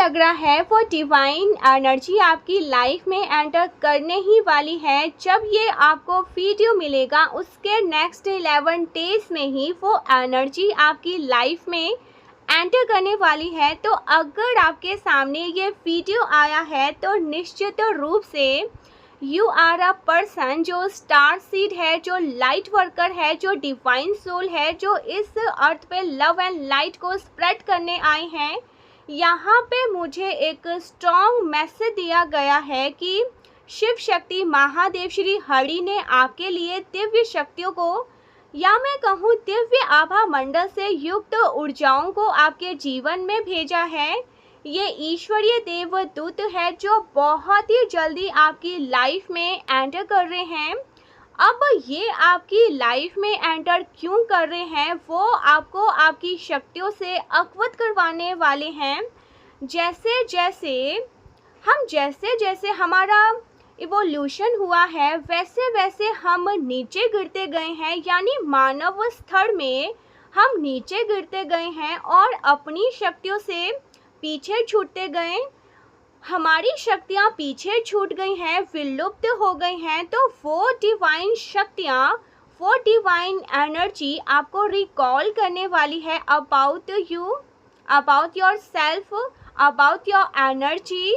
लग रहा है वो डिवाइन एनर्जी आपकी लाइफ में एंटर करने ही वाली है। जब ये आपको वीडियो मिलेगा उसके नेक्स्ट 11 डेज में ही वो एनर्जी आपकी लाइफ में एंटर करने वाली है। तो अगर आपके सामने ये वीडियो आया है तो निश्चित रूप से यू आर अ पर्सन जो स्टार सीड है, जो लाइट वर्कर है, जो डिवाइन सोल है, जो इस अर्थ पे लव एंड लाइट को स्प्रेड करने आए हैं। यहाँ पे मुझे एक स्ट्रॉन्ग मैसेज दिया गया है कि शिव शक्ति महादेव श्री हरि ने आपके लिए दिव्य शक्तियों को, या मैं कहूँ दिव्य आभा मंडल से युक्त ऊर्जाओं को आपके जीवन में भेजा है। ये ईश्वरीय देवदूत है जो बहुत ही जल्दी आपकी लाइफ में एंटर कर रहे हैं। अब ये आपकी लाइफ में एंटर क्यों कर रहे हैं वो आपको आपकी शक्तियों से अवगत करवाने वाले हैं। जैसे जैसे हमारा इवोल्यूशन हुआ है वैसे वैसे हम नीचे गिरते गए हैं, यानी मानव स्तर में हम नीचे गिरते गए हैं और अपनी शक्तियों से पीछे छूटते गए। हमारी शक्तियाँ पीछे छूट गई हैं, विलुप्त हो गई हैं। तो वो डिवाइन शक्तियाँ, वो डिवाइन एनर्जी आपको रिकॉल करने वाली है about you, about your self, about your energy.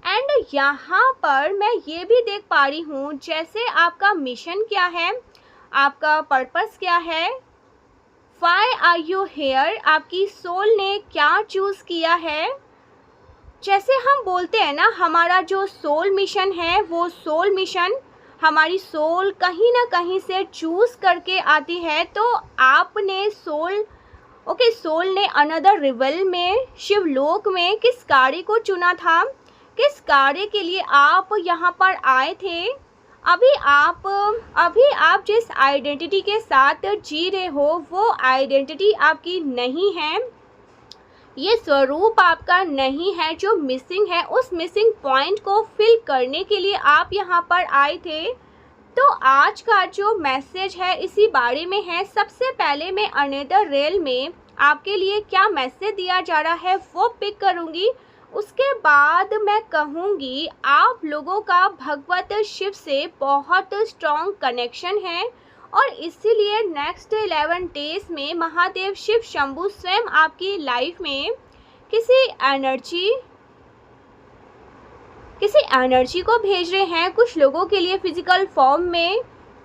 And यहाँ पर मैं ये भी देख पा रही हूँ जैसे आपका मिशन क्या है, आपका पर्पस क्या है, व्हाई आर यू हेयर, आपकी सोल ने क्या चूज़ किया है। जैसे हम बोलते हैं ना, हमारा जो सोल मिशन है वो सोल मिशन हमारी सोल कहीं ना कहीं से चूज़ करके आती है। तो आपने सोल ने अनदर रिवल में, शिवलोक में किस कार्य को चुना था, किस कार्य के लिए आप यहाँ पर आए थे। अभी आप जिस आइडेंटिटी के साथ जी रहे हो वो आइडेंटिटी आपकी नहीं है, ये स्वरूप आपका नहीं है। जो मिसिंग है उस मिसिंग पॉइंट को फिल करने के लिए आप यहाँ पर आए थे। तो आज का जो मैसेज है इसी बारे में है। सबसे पहले मैं अनदर रियल में आपके लिए क्या मैसेज दिया जा रहा है वो पिक करूँगी। उसके बाद मैं कहूँगी आप लोगों का भगवत शिव से बहुत स्ट्रॉन्ग कनेक्शन है और इसीलिए नेक्स्ट 11 डेज में महादेव शिव शंभू स्वयं आपकी लाइफ में किसी एनर्जी को भेज रहे हैं। कुछ लोगों के लिए फिजिकल फॉर्म में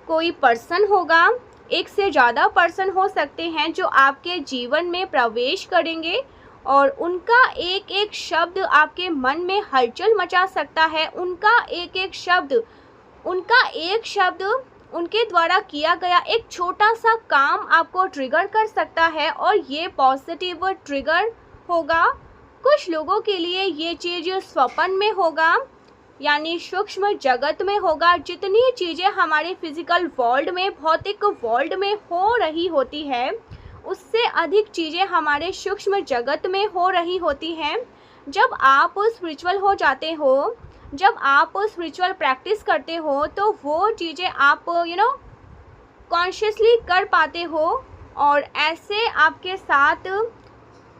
कोई पर्सन होगा, एक से ज़्यादा पर्सन हो सकते हैं जो आपके जीवन में प्रवेश करेंगे और उनका एक एक शब्द आपके मन में हलचल मचा सकता है। उनका एक शब्द उनके द्वारा किया गया एक छोटा सा काम आपको ट्रिगर कर सकता है और ये पॉजिटिव ट्रिगर होगा। कुछ लोगों के लिए ये चीज़ स्वप्न में होगा, यानी सूक्ष्म जगत में होगा। जितनी चीज़ें हमारे फिजिकल वर्ल्ड में, भौतिक वर्ल्ड में हो रही होती है उससे अधिक चीज़ें हमारे सूक्ष्म जगत में हो रही होती हैं। जब आप स्पिरिचुअल हो जाते हो, जब आप स्पिरिचुअल प्रैक्टिस करते हो तो वो चीज़ें आप कॉन्शियसली कर पाते हो और ऐसे आपके साथ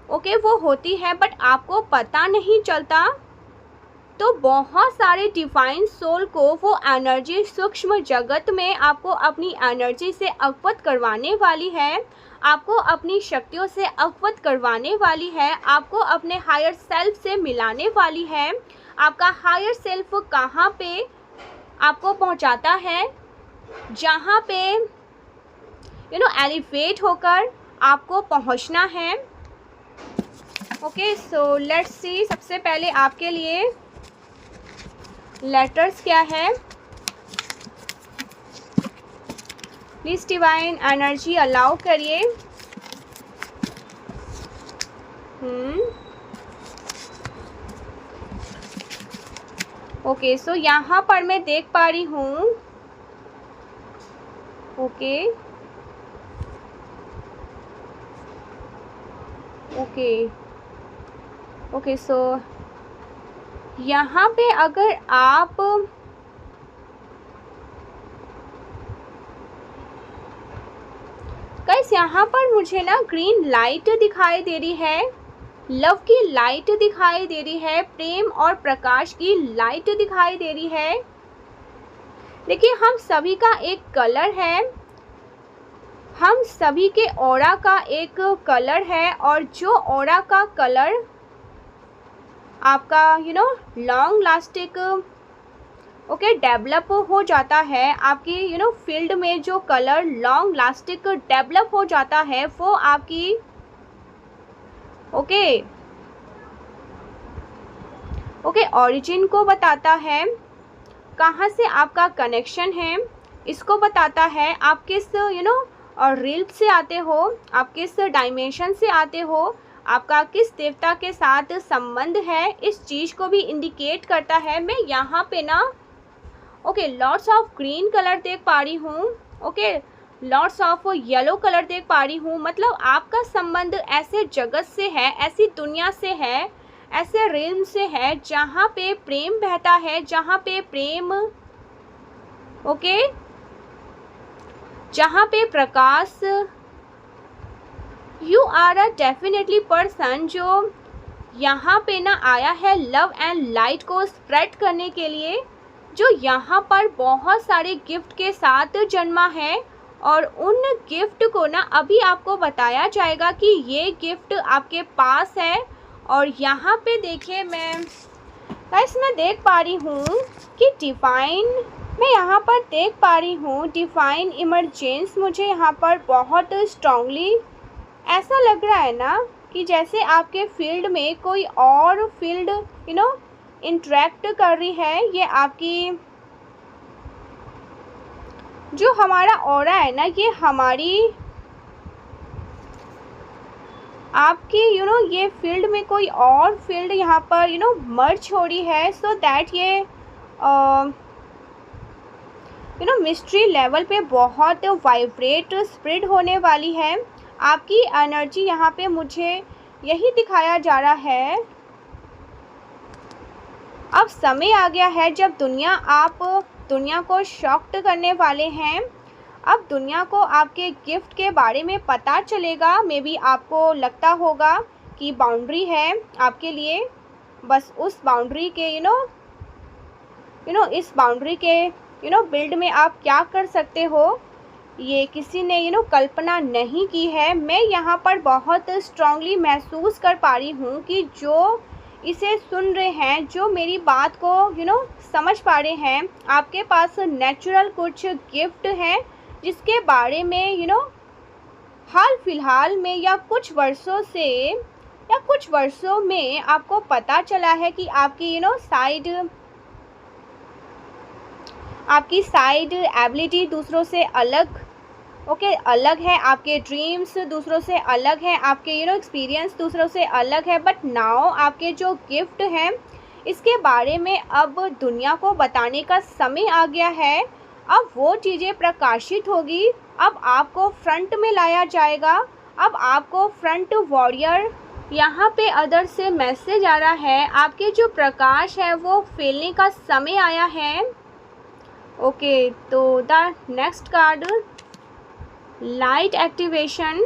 वो होती है बट आपको पता नहीं चलता। तो बहुत सारे डिवाइन सोल को वो एनर्जी सूक्ष्म जगत में आपको अपनी एनर्जी से अवगत करवाने वाली है, आपको अपनी शक्तियों से अवगत करवाने वाली है, आपको अपने हायर सेल्फ से मिलाने वाली है। आपका हायर सेल्फ कहाँ पे आपको पहुँचाता है, जहाँ पे एलिवेट होकर आपको पहुँचना है। Okay, so let's see. सबसे पहले आपके लिए लेटर्स क्या है। प्लीज़ डिवाइन एनर्जी अलाउ करिए। ओके, सो यहाँ पर मैं देख पा रही हूँ। ओके, सो यहाँ पे अगर आप गाइस, यहाँ पर मुझे ना ग्रीन लाइट दिखाई दे रही है। लव की लाइट दिखाई दे रही है, प्रेम और प्रकाश की लाइट दिखाई दे रही है। देखिए हम सभी का एक कलर है, हम सभी के ऑरा का एक कलर है, और जो ऑरा का कलर आपका लॉन्ग लास्टिक डेवलप हो जाता है, आपकी फील्ड में जो कलर लॉन्ग लास्टिक डेवलप हो जाता है वो आपकी ऑरिजिन को बताता है, कहाँ से आपका कनेक्शन है इसको बताता है, आप किस रील से आते हो, आप किस डायमेंशन से आते हो, आपका किस देवता के साथ संबंध है, इस चीज़ को भी इंडिकेट करता है। मैं यहाँ पे ना लॉट्स ऑफ ग्रीन कलर देख पा रही हूँ, लॉट्स ऑफ येलो कलर देख पा रही हूँ। मतलब आपका संबंध ऐसे जगत से है, ऐसी दुनिया से है, ऐसे रिल्म से है जहाँ पे प्रेम बहता है, जहाँ पे प्रेम जहाँ पे प्रकाश। You are a definitely person जो यहाँ पे ना आया है लव एंड लाइट को स्प्रेड करने के लिए, जो यहाँ पर बहुत सारे गिफ्ट के साथ जन्मा है, और उन गिफ्ट को ना अभी आपको बताया जाएगा कि ये गिफ्ट आपके पास है। और यहाँ पे देखिए मैं देख पा रही हूँ कि डिवाइन, मैं यहाँ पर देख पा रही हूँ डिवाइन इमरजेंस। मुझे यहाँ पर बहुत स्ट्रांगली ऐसा लग रहा है ना कि जैसे आपके फील्ड में कोई और फील्ड इंटरेक्ट कर रही है। ये आपकी जो हमारा ऑरा है ना, ये हमारी आपकी ये फील्ड में कोई और फील्ड यहाँ पर मर्ज हो रही है, सो दैट ये मिस्ट्री लेवल पे बहुत वाइब्रेट स्प्रेड होने वाली है। आपकी एनर्जी यहाँ पे मुझे यही दिखाया जा रहा है। अब समय आ गया है जब आप दुनिया को शॉक्ड करने वाले हैं। अब दुनिया को आपके गिफ्ट के बारे में पता चलेगा। मे बी आपको लगता होगा कि बाउंड्री है आपके लिए, बस उस बाउंड्री के इस बाउंड्री के बिल्ड में आप क्या कर सकते हो, ये किसी ने कल्पना नहीं की है। मैं यहाँ पर बहुत स्ट्रांगली महसूस कर पा रही हूँ कि जो इसे सुन रहे हैं, जो मेरी बात को समझ पा रहे हैं, आपके पास नेचुरल कुछ गिफ्ट हैं जिसके बारे में हाल फिलहाल में या कुछ वर्षों में आपको पता चला है कि आपकी साइड एबिलिटी दूसरों से अलग है, आपके ड्रीम्स दूसरों से अलग है, आपके एक्सपीरियंस दूसरों से अलग है। बट नाउ आपके जो गिफ्ट हैं इसके बारे में अब दुनिया को बताने का समय आ गया है। अब वो चीज़ें प्रकाशित होगी, अब आपको फ्रंट में लाया जाएगा, अब आपको फ्रंट वॉरियर। यहाँ पे अदर से मैसेज आ रहा है, आपके जो प्रकाश है वो फैलने का समय आया है। तो the next card, light activation.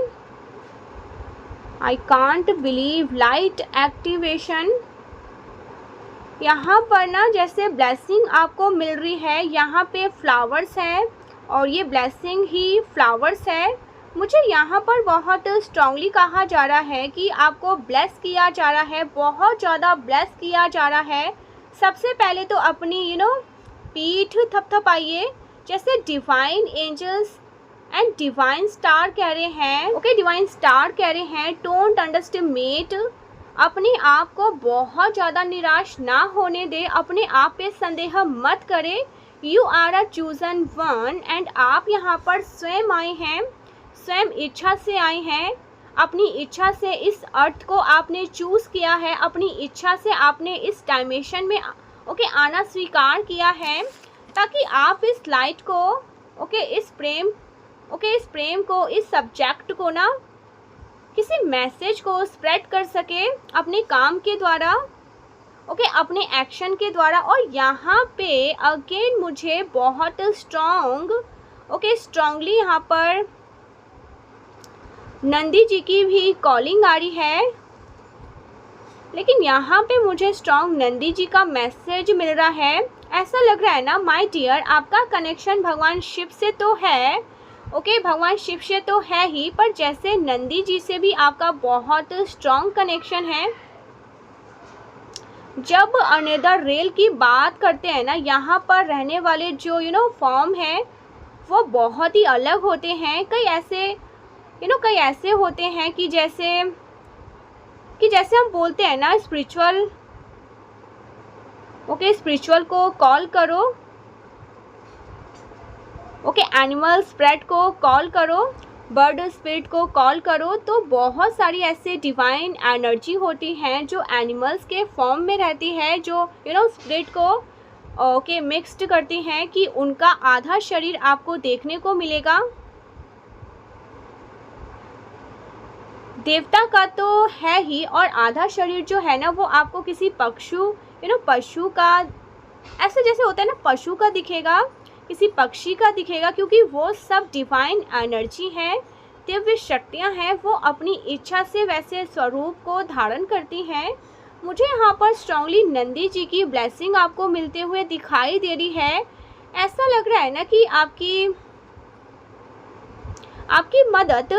I can't believe light activation. यहाँ पर ना जैसे ब्लेसिंग आपको मिल रही है, यहाँ पे फ्लावर्स है और ये ब्लेसिंग ही फ्लावर्स है। मुझे यहाँ पर बहुत स्ट्रांगली कहा जा रहा है कि आपको ब्लेस किया जा रहा है, बहुत ज़्यादा ब्लेस किया जा रहा है। सबसे पहले तो अपनी पीठ थपथपाइए, जैसे divine angels and divine star कह रहे हैं। डिवाइन स्टार कह रहे हैं, डोंट अंडरएस्टिमेट, अपने आप को बहुत ज़्यादा निराश ना होने दे, अपने आप पे संदेह मत करें। You are a chosen one, and आप यहाँ पर स्वयं आए हैं, स्वयं इच्छा से आए हैं। अपनी इच्छा से इस अर्थ को आपने चूज़ किया है, अपनी इच्छा से आपने इस डायमेंशन में आना स्वीकार किया है, ताकि आप इस लाइट को इस प्रेम को, इस सब्जेक्ट को ना किसी मैसेज को स्प्रेड कर सके अपने काम के द्वारा, अपने एक्शन के द्वारा। और यहाँ पे अगेन मुझे बहुत स्ट्रांगली यहाँ पर नंदी जी की भी कॉलिंग आ रही है। लेकिन यहाँ पे मुझे स्ट्रॉन्ग नंदी जी का मैसेज मिल रहा है। ऐसा लग रहा है ना माय डियर, आपका कनेक्शन भगवान शिव से तो है, ओके भगवान शिव से तो है ही, पर जैसे नंदी जी से भी आपका बहुत स्ट्रॉन्ग कनेक्शन है। जब अनदर रेल की बात करते हैं ना, यहाँ पर रहने वाले जो फॉर्म है वो बहुत ही अलग होते हैं। कई ऐसे होते हैं कि जैसे हम बोलते हैं ना स्पिरिचुअल, ओके स्पिरिचुअल को कॉल करो, ओके एनिमल स्पिरिट को कॉल करो, बर्ड स्पिरिट को कॉल करो। तो बहुत सारी ऐसे डिवाइन एनर्जी होती हैं जो एनिमल्स के फॉर्म में रहती है, जो स्पिरिट को ओके मिक्स्ड करती हैं कि उनका आधा शरीर आपको देखने को मिलेगा। देवता का तो है ही, और आधा शरीर जो है ना वो आपको किसी पशु का, ऐसे जैसे होता है ना पशु का दिखेगा, किसी पक्षी का दिखेगा, क्योंकि वो सब डिवाइन एनर्जी है, दिव्य शक्तियाँ हैं, वो अपनी इच्छा से वैसे स्वरूप को धारण करती हैं। मुझे यहाँ पर स्ट्रांगली नंदी जी की ब्लेसिंग आपको मिलते हुए दिखाई दे रही है। ऐसा लग रहा है ना कि आपकी मदद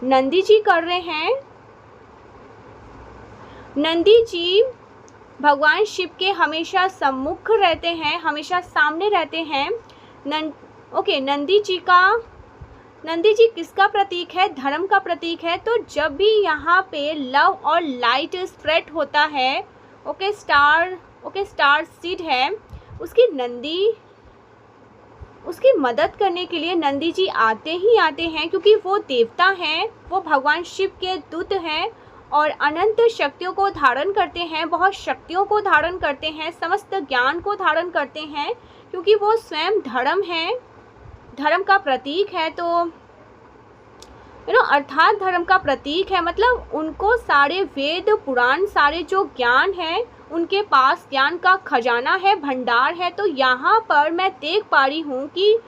नंदी जी कर रहे हैं। नंदी जी भगवान शिव के हमेशा सम्मुख रहते हैं, हमेशा सामने रहते हैं। नंदी जी किसका प्रतीक है? धर्म का प्रतीक है। तो जब भी यहाँ पे लव और लाइट स्प्रेड होता है, स्टार सीड है, उसकी मदद करने के लिए नंदी जी आते हैं, क्योंकि वो देवता हैं, वो भगवान शिव के दूत हैं और अनंत शक्तियों को धारण करते हैं, बहुत शक्तियों को धारण करते हैं, समस्त ज्ञान को धारण करते हैं, क्योंकि वो स्वयं धर्म है, धर्म का प्रतीक है। तो अर्थात धर्म का प्रतीक है, मतलब उनको सारे वेद पुराण, सारे जो ज्ञान है, उनके पास ज्ञान का खजाना है, भंडार है। तो यहाँ पर मैं देख पा रही हूँ कि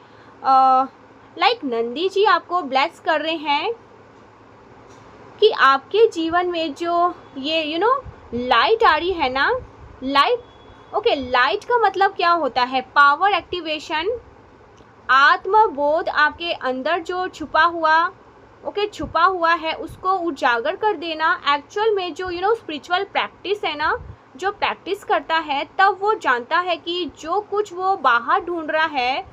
लाइक नंदी जी आपको ब्लेस कर रहे हैं कि आपके जीवन में जो ये लाइट आ रही है ना, लाइट का मतलब क्या होता है? पावर एक्टिवेशन, आत्मबोध आपके अंदर जो छुपा हुआ है उसको उजागर कर देना। एक्चुअल में जो स्पिरिचुअल प्रैक्टिस है ना, जो प्रैक्टिस करता है तब वो जानता है कि जो कुछ वो बाहर ढूंढ रहा है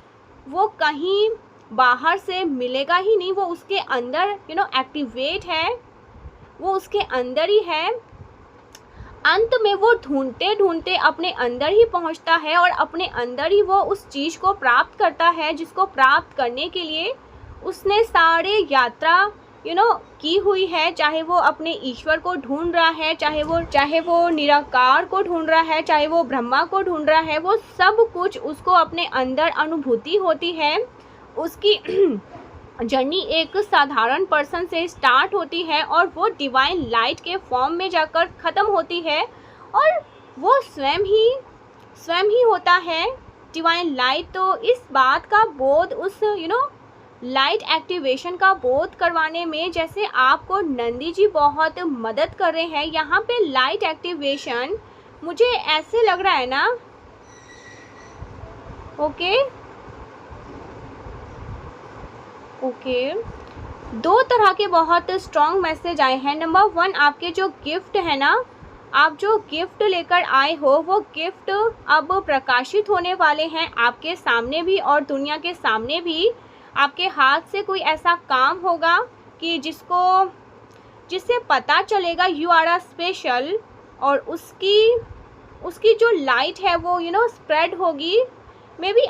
वो कहीं बाहर से मिलेगा ही नहीं, वो उसके अंदर एक्टिवेट है, वो उसके अंदर ही है। अंत में वो ढूंढते अपने अंदर ही पहुंचता है और अपने अंदर ही वो उस चीज़ को प्राप्त करता है जिसको प्राप्त करने के लिए उसने सारे यात्रा की हुई है। चाहे वो अपने ईश्वर को ढूंढ रहा है, चाहे वो निराकार को ढूंढ रहा है, चाहे वो ब्रह्मा को ढूंढ रहा है, वो सब कुछ उसको अपने अंदर अनुभूति होती है। उसकी जर्नी एक साधारण पर्सन से स्टार्ट होती है और वो डिवाइन लाइट के फॉर्म में जाकर ख़त्म होती है, और वो स्वयं ही होता है डिवाइन लाइट। तो इस बात का बोध, उस लाइट एक्टिवेशन का बोध करवाने में जैसे आपको नंदी जी बहुत मदद कर रहे हैं। यहाँ पे लाइट एक्टिवेशन मुझे ऐसे लग रहा है ना, ओके, दो तरह के बहुत स्ट्रॉन्ग मैसेज आए हैं। नंबर 1, आपके जो गिफ्ट है ना, आप जो गिफ्ट लेकर आए हो वो गिफ्ट अब प्रकाशित होने वाले हैं आपके सामने भी और दुनिया के सामने भी। आपके हाथ से कोई ऐसा काम होगा कि जिससे पता चलेगा यू आर अ स्पेशल, और उसकी जो लाइट है वो स्प्रेड होगी। मे बी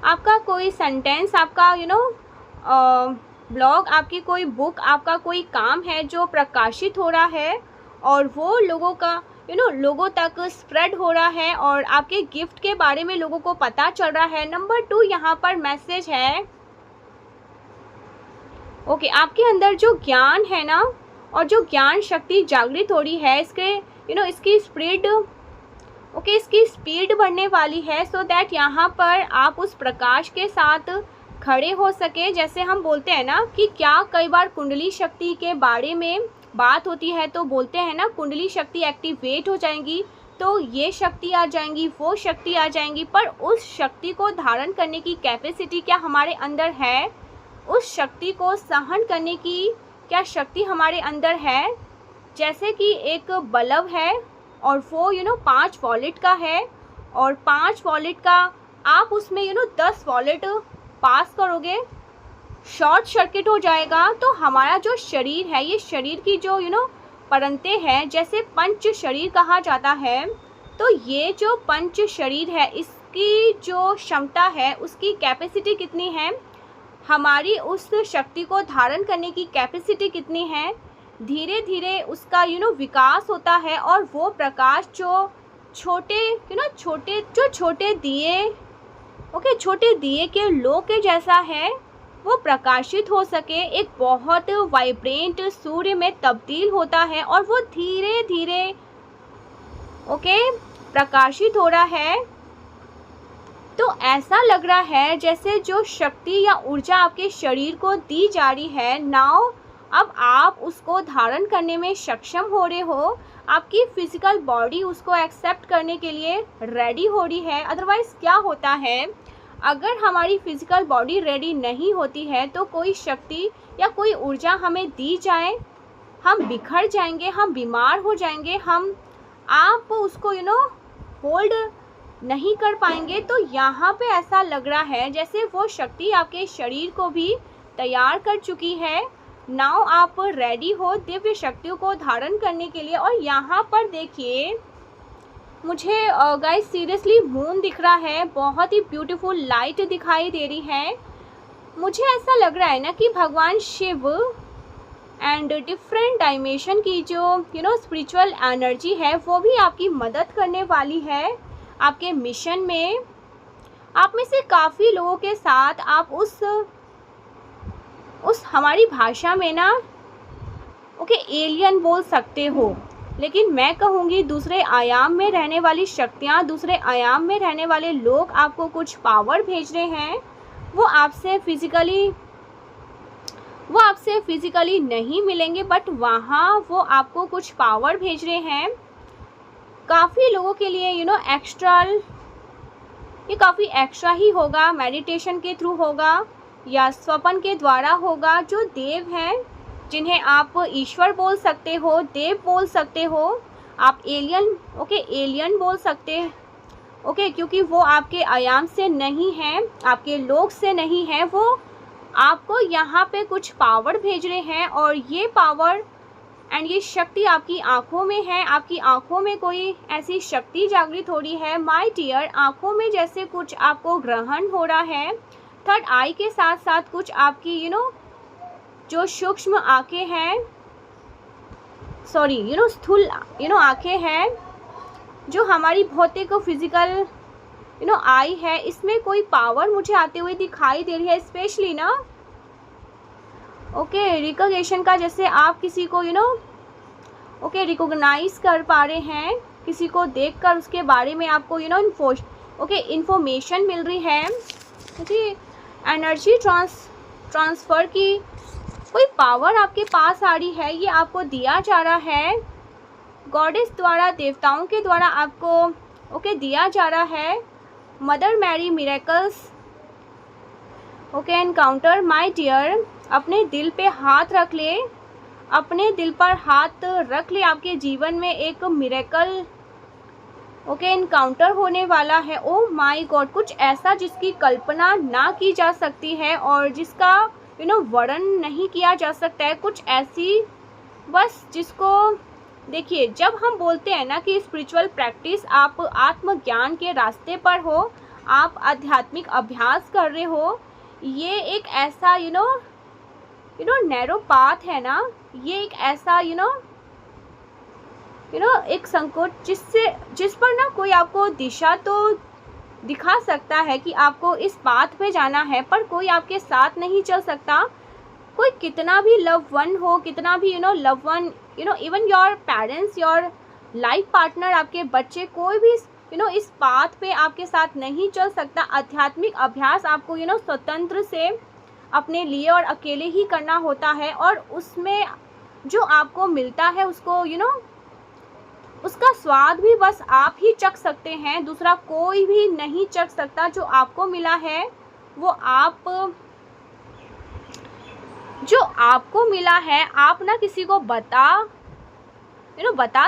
आपका कोई सेंटेंस, आपका ब्लॉग, आपकी कोई बुक, आपका कोई काम है जो प्रकाशित हो रहा है और वो लोगों तक स्प्रेड हो रहा है और आपके गिफ्ट के बारे में लोगों को पता चल रहा है। नंबर 2, यहाँ पर मैसेज है आपके अंदर जो ज्ञान है ना और जो ज्ञान शक्ति जागृत हो रही है, इसकी स्पीड बढ़ने वाली है, सो दैट यहाँ पर आप उस प्रकाश के साथ खड़े हो सके। जैसे हम बोलते हैं ना कि क्या कई बार कुंडली शक्ति के बारे में बात होती है तो बोलते हैं ना कुंडली शक्ति एक्टिवेट हो जाएंगी तो ये शक्ति आ जाएंगी, वो शक्ति आ जाएंगी, पर उस शक्ति को धारण करने की कैपेसिटी क्या हमारे अंदर है? उस शक्ति को सहन करने की क्या शक्ति हमारे अंदर है? जैसे कि एक बल्ब है और वो 5 वॉल्ट का है और 5 वॉल्ट का आप उसमें 10 वॉल्ट पास करोगे, शॉर्ट सर्किट हो जाएगा। तो हमारा जो शरीर है, ये शरीर की जो परंते हैं, जैसे पंच शरीर कहा जाता है, तो ये जो पंच शरीर है इसकी जो क्षमता है, उसकी कैपेसिटी कितनी है, हमारी उस शक्ति को धारण करने की कैपेसिटी कितनी है। धीरे धीरे उसका विकास होता है और वो प्रकाश जो छोटे दिए छोटे दिए के लो के जैसा है, वो प्रकाशित हो सके, एक बहुत वाइब्रेंट सूर्य में तब्दील होता है और वो धीरे धीरे प्रकाशित हो रहा है। तो ऐसा लग रहा है जैसे जो शक्ति या ऊर्जा आपके शरीर को दी जा रही है, नाउ अब आप उसको धारण करने में सक्षम हो रहे हो, आपकी फिजिकल बॉडी उसको एक्सेप्ट करने के लिए रेडी हो रही है। अदरवाइज़ क्या होता है, अगर हमारी फिजिकल बॉडी रेडी नहीं होती है तो कोई शक्ति या कोई ऊर्जा हमें दी जाए, हम बिखर जाएंगे, हम बीमार हो जाएंगे, आप उसको होल्ड नहीं कर पाएंगे। तो यहाँ पे ऐसा लग रहा है जैसे वो शक्ति आपके शरीर को भी तैयार कर चुकी है। नाउ आप रेडी हो दिव्य शक्तियों को धारण करने के लिए। और यहाँ पर देखिए मुझे गाइस सीरियसली मून दिख रहा है, बहुत ही ब्यूटीफुल लाइट दिखाई दे रही है। मुझे ऐसा लग रहा है ना कि भगवान शिव एंड डिफरेंट डायमेंशन की जो स्पिरिचुअल एनर्जी है वो भी आपकी मदद करने वाली है आपके मिशन में। आप में से काफ़ी लोगों के साथ आप उस हमारी भाषा में ना एलियन बोल सकते हो, लेकिन मैं कहूँगी दूसरे आयाम में रहने वाली शक्तियाँ, दूसरे आयाम में रहने वाले लोग आपको कुछ पावर भेज रहे हैं। वो आपसे फिज़िकली नहीं मिलेंगे, बट वहाँ वो आपको कुछ पावर भेज रहे हैं। काफ़ी लोगों के लिए ये काफ़ी एक्स्ट्रा ही होगा, मेडिटेशन के थ्रू होगा या स्वप्न के द्वारा होगा। जो देव हैं, जिन्हें आप ईश्वर बोल सकते हो, देव बोल सकते हो, आप एलियन बोल सकते क्योंकि वो आपके आयाम से नहीं हैं, आपके लोक से नहीं हैं, वो आपको यहाँ पे कुछ पावर भेज रहे हैं। और ये पावर एंड ये शक्ति आपकी आँखों में है, आपकी आँखों में कोई ऐसी शक्ति जागृत हो रही है माय डियर। आँखों में जैसे कुछ आपको ग्रहण हो रहा है, थर्ड आई के साथ साथ कुछ आपकी जो सूक्ष्म आँखें हैं, स्थूल आँखें हैं, जो हमारी भौतिक फिजिकल आई है, इसमें कोई पावर मुझे आते हुए दिखाई दे रही है। स्पेशली ना रिकॉग्निशन का, जैसे आप किसी को रिकॉग्नाइज कर पा रहे हैं, किसी को देखकर उसके बारे में आपको इन्फॉर्मेशन मिल रही है। जी एनर्जी ट्रांसफ़र की कोई पावर आपके पास आ रही है, ये आपको दिया जा रहा है गॉडेस द्वारा, देवताओं के द्वारा आपको दिया जा रहा है। Mother Mary miracles encounter my dear. अपने दिल पे हाथ रख ले, अपने दिल पर हाथ रख ले, आपके जीवन में एक मिरेकल एनकाउंटर होने वाला है। ओ माय गॉड, कुछ ऐसा जिसकी कल्पना ना की जा सकती है और जिसका वर्णन नहीं किया जा सकता है। कुछ ऐसी बस जिसको देखिए, जब हम बोलते हैं ना कि स्पिरिचुअल प्रैक्टिस, आप आत्मज्ञान के रास्ते पर हो, आप आध्यात्मिक अभ्यास कर रहे हो, ये एक ऐसा नैरो पाथ है ना, ये एक ऐसा एक संकोच जिस पर ना कोई आपको दिशा तो दिखा सकता है कि आपको इस पाथ पे जाना है, पर कोई आपके साथ नहीं चल सकता। कोई कितना भी लव वन हो, कितना भी love one even your parents, your life partner, आपके बच्चे, कोई भी इस पाथ पे आपके साथ नहीं चल सकता। आध्यात्मिक अभ्यास आपको स्वतंत्र से अपने लिए और अकेले ही करना होता है, और उसमें जो आपको मिलता है उसको उसका स्वाद भी बस आप ही चख सकते हैं, दूसरा कोई भी नहीं चख सकता। जो आपको मिला है वो जो आपको मिला है आप ना किसी को बता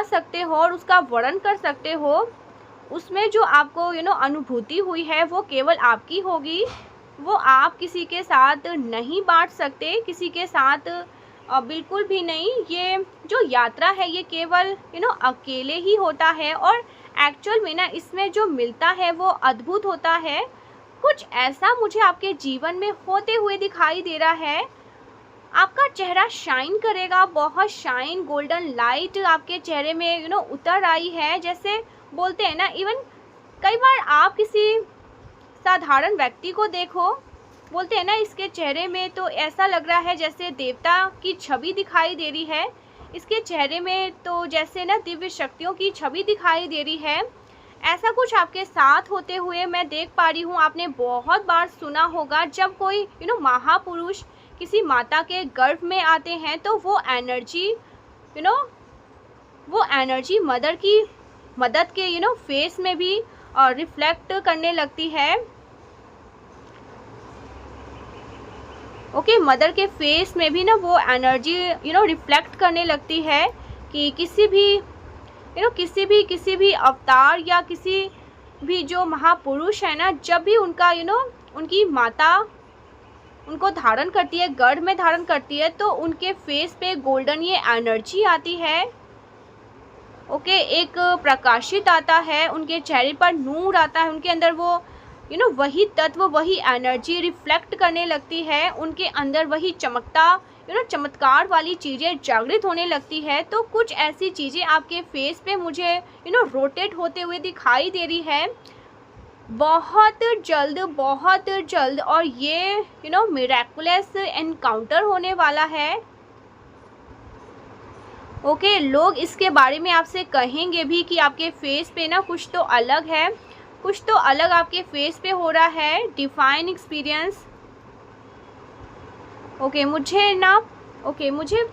सकते हो और उसका वर्णन कर सकते हो। उसमें जो आपको अनुभूति हुई है वो केवल आपकी होगी, वो आप किसी के साथ नहीं बांट सकते, किसी के साथ बिल्कुल भी नहीं। ये जो यात्रा है ये केवल अकेले ही होता है, और एक्चुअल में ना इसमें जो मिलता है वो अद्भुत होता है। कुछ ऐसा मुझे आपके जीवन में होते हुए दिखाई दे रहा है। आपका चेहरा शाइन करेगा, बहुत शाइन गोल्डन लाइट आपके चेहरे में उतर आई है। जैसे बोलते हैं ना, इवन कई बार आप किसी साधारण व्यक्ति को देखो, बोलते हैं ना इसके चेहरे में तो ऐसा लग रहा है जैसे देवता की छवि दिखाई दे रही है, इसके चेहरे में तो जैसे ना दिव्य शक्तियों की छवि दिखाई दे रही है। ऐसा कुछ आपके साथ होते हुए मैं देख पा रही हूँ। आपने बहुत बार सुना होगा जब कोई महापुरुष किसी माता के गर्भ में आते हैं तो वो एनर्जी मदर की मदद के फेस में भी रिफ्लेक्ट करने लगती है। ओके, मदर के फेस में भी ना वो एनर्जी रिफ्लेक्ट करने लगती है कि किसी भी अवतार या किसी भी जो महापुरुष है ना, जब भी उनका उनकी माता उनको धारण करती है, गर्भ में धारण करती है, तो उनके फेस पे गोल्डन ये एनर्जी आती है। ओके, एक प्रकाशित आता है, उनके चेहरे पर नूर आता है, उनके अंदर वो वही तत्व वही एनर्जी रिफ्लेक्ट करने लगती है, उनके अंदर वही चमत्कार वाली चीज़ें जागृत होने लगती है। तो कुछ ऐसी चीज़ें आपके फेस पे मुझे रोटेट होते हुए दिखाई दे रही है बहुत जल्द, और ये मिरेकुलस एनकाउंटर होने वाला है। ओके, लोग इसके बारे में आपसे कहेंगे भी कि आपके फेस पे ना कुछ तो अलग है, कुछ तो अलग आपके फेस पे हो रहा है। Define experience. ओके, मुझे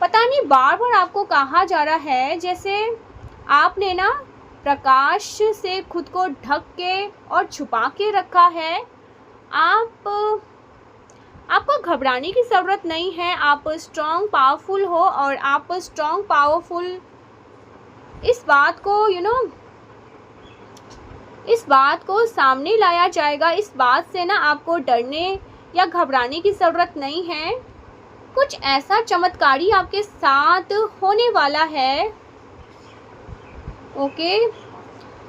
पता नहीं बार बार आपको कहा जा रहा है जैसे आपने ना प्रकाश से खुद को ढक के और छुपा के रखा है। आपको घबराने की ज़रूरत नहीं है। आप स्ट्रॉन्ग पावरफुल हो, और आप स्ट्रॉन्ग पावरफुल इस बात को सामने लाया जाएगा। इस बात से ना आपको डरने या घबराने की ज़रूरत नहीं है। कुछ ऐसा चमत्कारी आपके साथ होने वाला है। ओके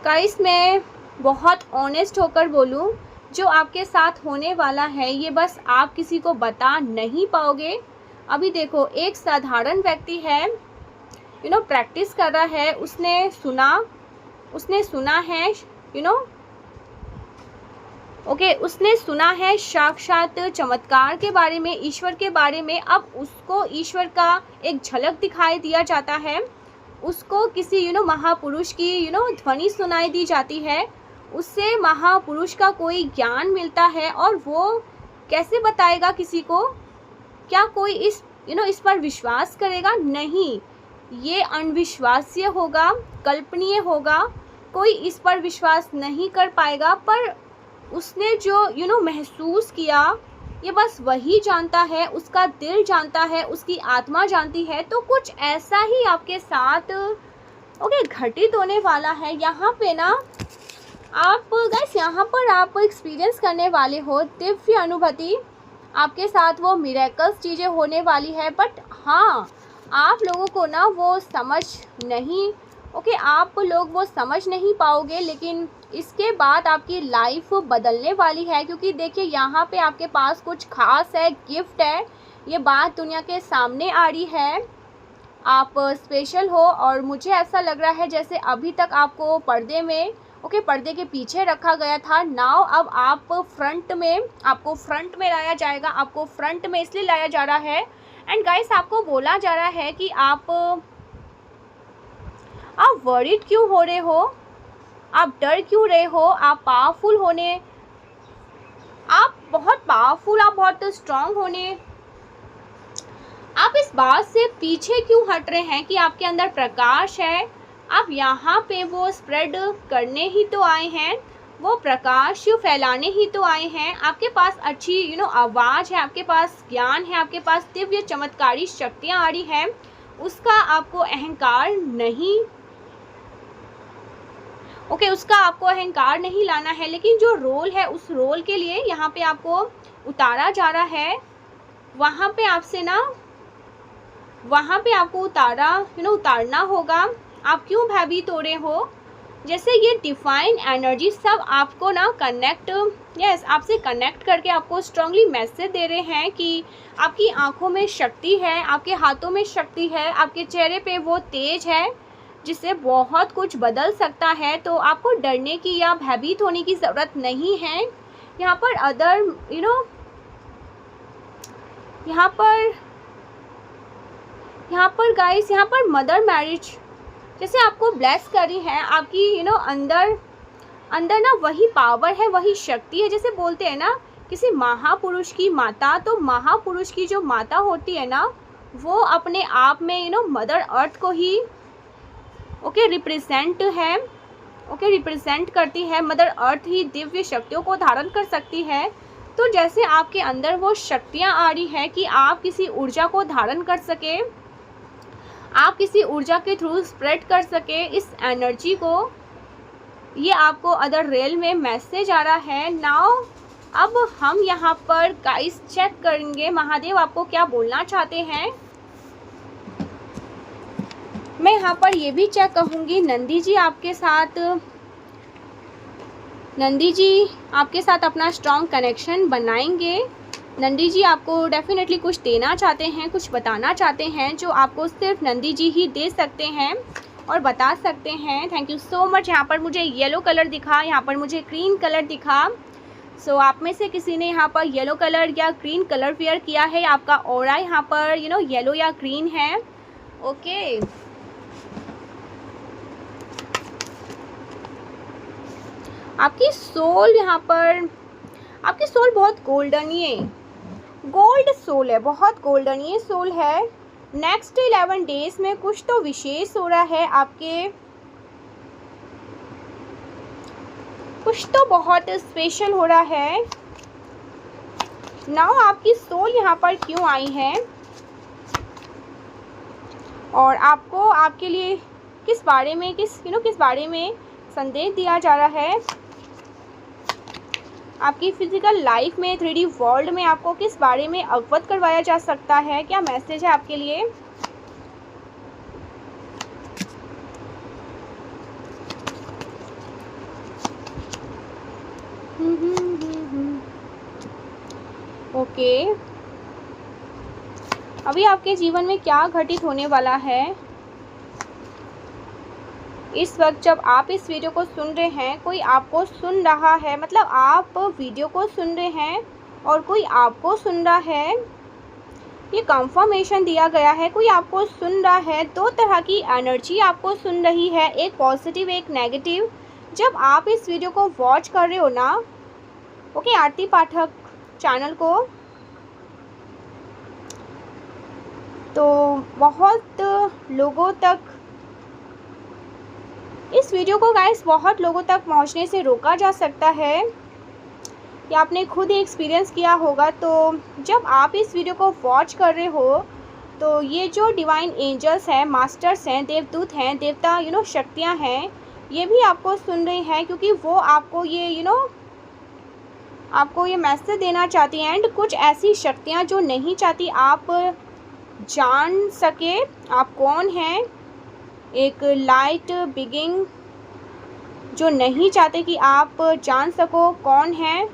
गाइस, मैं बहुत ऑनेस्ट होकर बोलूं, जो आपके साथ होने वाला है ये बस आप किसी को बता नहीं पाओगे। अभी देखो, एक साधारण व्यक्ति है, प्रैक्टिस कर रहा है, उसने सुना है उसने सुना है साक्षात चमत्कार के बारे में, ईश्वर के बारे में। अब उसको ईश्वर का एक झलक दिखाई दिया जाता है, उसको किसी महापुरुष की ध्वनि सुनाई दी जाती है, उससे महापुरुष का कोई ज्ञान मिलता है, और वो कैसे बताएगा किसी को? क्या कोई इस पर विश्वास करेगा? नहीं, ये अनविश्वास्य होगा, कल्पनीय होगा, कोई इस पर विश्वास नहीं कर पाएगा। पर उसने जो महसूस किया, ये बस वही जानता है, उसका दिल जानता है, उसकी आत्मा जानती है। तो कुछ ऐसा ही आपके साथ घटित होने वाला है। यहाँ पे ना यहाँ पर आप एक्सपीरियंस करने वाले हो दिव्य अनुभूति। आपके साथ वो मिरेकल्स चीज़ें होने वाली है, बट हाँ, आप लोगों को ना वो समझ नहीं आप लोग वो समझ नहीं पाओगे, लेकिन इसके बाद आपकी लाइफ बदलने वाली है। क्योंकि देखिए, यहाँ पे आपके पास कुछ खास है, गिफ्ट है, ये बात दुनिया के सामने आ रही है। आप स्पेशल हो, और मुझे ऐसा लग रहा है जैसे अभी तक आपको पर्दे के पीछे रखा गया था। नाउ अब आपको फ्रंट में लाया जाएगा। आपको फ्रंट में इसलिए लाया जा रहा है, एंड गाइस आपको बोला जा रहा है कि आप वरीड क्यों हो रहे हो? आप डर क्यों रहे हो? आप पावरफुल होने, आप बहुत पावरफुल, आप बहुत स्ट्रांग होने, आप इस बात से पीछे क्यों हट रहे हैं कि आपके अंदर प्रकाश है? आप यहाँ पे वो स्प्रेड करने ही तो आए हैं, वो प्रकाश फैलाने ही तो आए हैं। आपके पास अच्छी आवाज़ है, आपके पास ज्ञान है, आपके पास दिव्य चमत्कारी शक्तियाँ आ रही हैं, उसका आपको अहंकार नहीं, उसका आपको अहंकार नहीं लाना है। लेकिन जो रोल है, उस रोल के लिए यहाँ पे आपको उतारा जा रहा है, वहाँ पे आपसे वहाँ पे आपको उतारना होगा। आप क्यों भयभीत हो रहे हो? जैसे ये डिवाइन एनर्जी सब आपको कनेक्ट, आपसे कनेक्ट करके आपको स्ट्रांगली मैसेज दे रहे हैं कि आपकी आंखों में शक्ति है, आपके हाथों में शक्ति है, आपके चेहरे पे वो तेज है जिससे बहुत कुछ बदल सकता है। तो आपको डरने की या भयभीत होने की ज़रूरत नहीं है। यहाँ पर यहाँ पर गाइस, यहाँ पर मदर मैरिज जैसे आपको ब्लेस करी है, आपकी अंदर वही पावर है, वही शक्ति है। जैसे बोलते हैं किसी महापुरुष की माता, तो महापुरुष की जो माता होती है वो अपने आप में मदर अर्थ को ही रिप्रेजेंट करती है। मदर अर्थ ही दिव्य शक्तियों को धारण कर सकती है। तो जैसे आपके अंदर वो शक्तियाँ आ रही है कि आप किसी ऊर्जा को धारण कर सके, आप किसी ऊर्जा के थ्रू स्प्रेड कर सके इस एनर्जी को, ये आपको अदर रियल में मैसेज आ रहा है। नाउ अब हम यहाँ पर गाइस चेक करेंगे महादेव आपको क्या बोलना चाहते हैं। मैं यहाँ पर ये भी चेक कहूँगी, नंदी जी आपके साथ अपना स्ट्रॉन्ग कनेक्शन बनाएंगे। नंदी जी आपको डेफिनेटली कुछ देना चाहते हैं, कुछ बताना चाहते हैं जो आपको सिर्फ नंदी जी ही दे सकते हैं और बता सकते हैं। Thank you so much. यहाँ पर मुझे येलो कलर दिखा, यहाँ पर मुझे ग्रीन कलर दिखा। सो आप में से किसी ने यहाँ पर येलो कलर या ग्रीन कलर वेयर किया है, आपका ऑरा यहाँ पर येलो या ग्रीन है। ओके आपकी सोल यहाँ पर, आपकी सोल बहुत गोल्डन, ये गोल्ड सोल है, बहुत गोल्डन ये सोल है। नेक्स्ट 11 डेज में कुछ तो विशेष हो रहा है, आपके कुछ तो बहुत स्पेशल हो रहा है। नाउ आपकी सोल यहाँ पर क्यों आई है और आपको आपके लिए किस बारे में संदेश दिया जा रहा है। आपकी फिजिकल लाइफ में 3D वर्ल्ड में आपको किस बारे में अवगत करवाया जा सकता है, क्या मैसेज है आपके लिए। ओके अभी आपके जीवन में क्या घटित होने वाला है। इस वक्त जब आप इस वीडियो को सुन रहे हैं, कोई आपको सुन रहा है, मतलब आप वीडियो को सुन रहे हैं और कोई आपको सुन रहा है, ये कंफर्मेशन दिया गया है। कोई आपको सुन रहा है, दो तरह की एनर्जी आपको सुन रही है, एक पॉजिटिव एक नेगेटिव। जब आप इस वीडियो को वॉच कर रहे हो ओके आरती पाठक चैनल को, तो बहुत लोगों तक इस वीडियो को गाइस बहुत लोगों तक पहुंचने से रोका जा सकता है, या आपने खुद ही एक्सपीरियंस किया होगा। तो जब आप इस वीडियो को वॉच कर रहे हो, तो ये जो डिवाइन एंजल्स हैं, मास्टर्स हैं, देवदूत हैं, देवता शक्तियां हैं, ये भी आपको सुन रही हैं, क्योंकि वो आपको ये आपको ये मैसेज देना चाहती हैं। एंड कुछ ऐसी शक्तियां जो नहीं चाहती आप जान सके आप कौन हैं, एक लाइट बिगिंग जो नहीं चाहते कि आप जान सको कौन है,